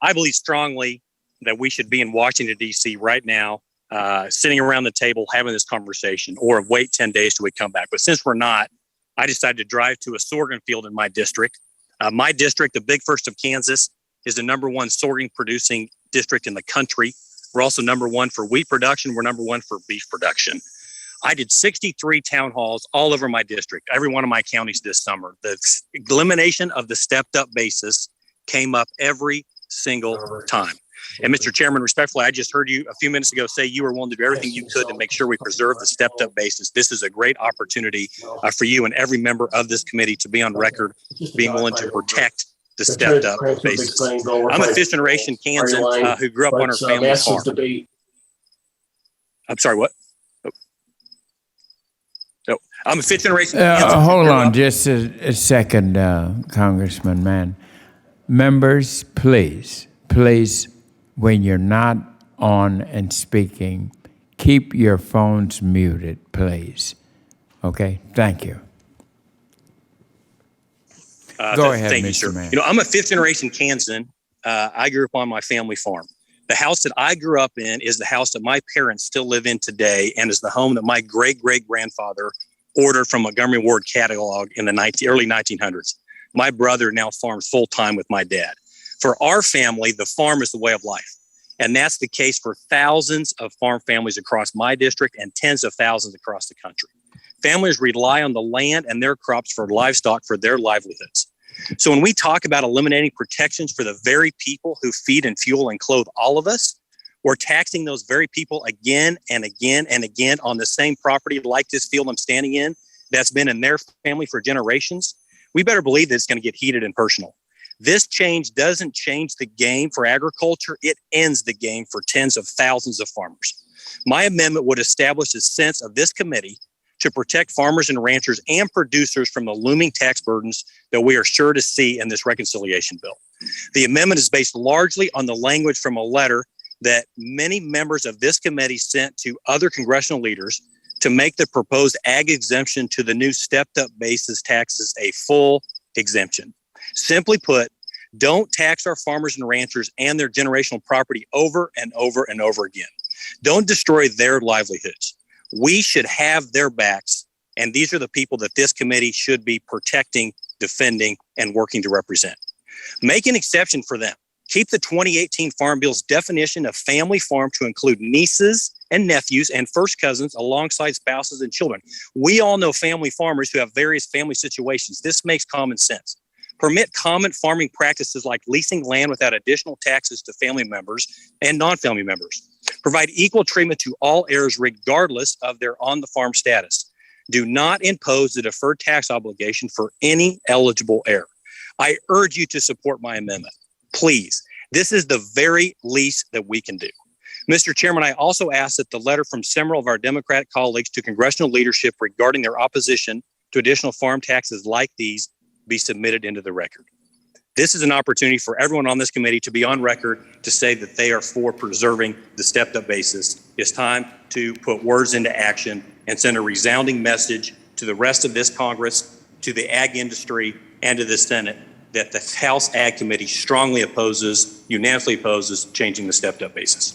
I believe strongly that we should be in Washington, D.C. right now, sitting around the table having this conversation, or wait 10 days till we come back. But since we're not, I decided to drive to a sorghum field in my district. My district, the Big First of Kansas, is the #1 sorghum producing district in the country. We're also #1 for wheat production. We're #1 for beef production. I did 63 town halls all over my district, every one of my counties this summer. The elimination of the stepped up basis came up every single time. And Mr. Chairman, respectfully, I just heard you a few minutes ago say you were willing to do everything you could to make sure we preserve the stepped up basis. This is a great opportunity for you and every member of this committee to be on record being willing to protect the stepped up basis. I'm a fifth generation Kansan who grew up on her family farm. I'm sorry, what? No, I'm a fifth generation Kansan. Hold on just a second, Congressman, man. Members, please, when you're not on and speaking, keep your phones muted, please. Okay? Thank you. Go ahead, thank Mr. you, sir. Man. You know, I'm a fifth generation Kansan. I grew up on my family farm. The house that I grew up in is the house that my parents still live in today, and is the home that my great-great-grandfather ordered from Montgomery Ward catalog in the early 1900s. My brother now farms full-time with my dad. For our family, the farm is the way of life. And that's the case for thousands of farm families across my district and tens of thousands across the country. Families rely on the land and their crops for livestock for their livelihoods. So when we talk about eliminating protections for the very people who feed and fuel and clothe all of us, we're taxing those very people again and again and again on the same property like this field I'm standing in that's been in their family for generations. We better believe that it's going to get heated and personal. This change doesn't change the game for agriculture. It ends the game for tens of thousands of farmers. My amendment would establish a sense of this committee to protect farmers and ranchers and producers from the looming tax burdens that we are sure to see in this reconciliation bill. The amendment is based largely on the language from a letter that many members of this committee sent to other congressional leaders to make the proposed ag exemption to the new stepped up basis taxes a full exemption. Simply put, don't tax our farmers and ranchers and their generational property over and over and over again. Don't destroy their livelihoods. We should have their backs, and these are the people that this committee should be protecting, defending, and working to represent. Make an exception for them. Keep the 2018 Farm Bill's definition of family farm to include nieces and nephews and first cousins alongside spouses and children. We all know family farmers who have various family situations. This makes common sense. Permit common farming practices like leasing land without additional taxes to family members and non-family members. Provide equal treatment to all heirs regardless of their on-the-farm status. Do not impose the deferred tax obligation for any eligible heir. I urge you to support my amendment. Please, this is the very least that we can do. Mr. Chairman, I also ask that the letter from several of our Democratic colleagues to congressional leadership regarding their opposition to additional farm taxes like these be submitted into the record. This is an opportunity for everyone on this committee to be on record to say that they are for preserving the stepped up basis. It's time to put words into action and send a resounding message to the rest of this Congress, to the ag industry, and to the Senate that the House Ag Committee strongly opposes, unanimously opposes changing the stepped up basis.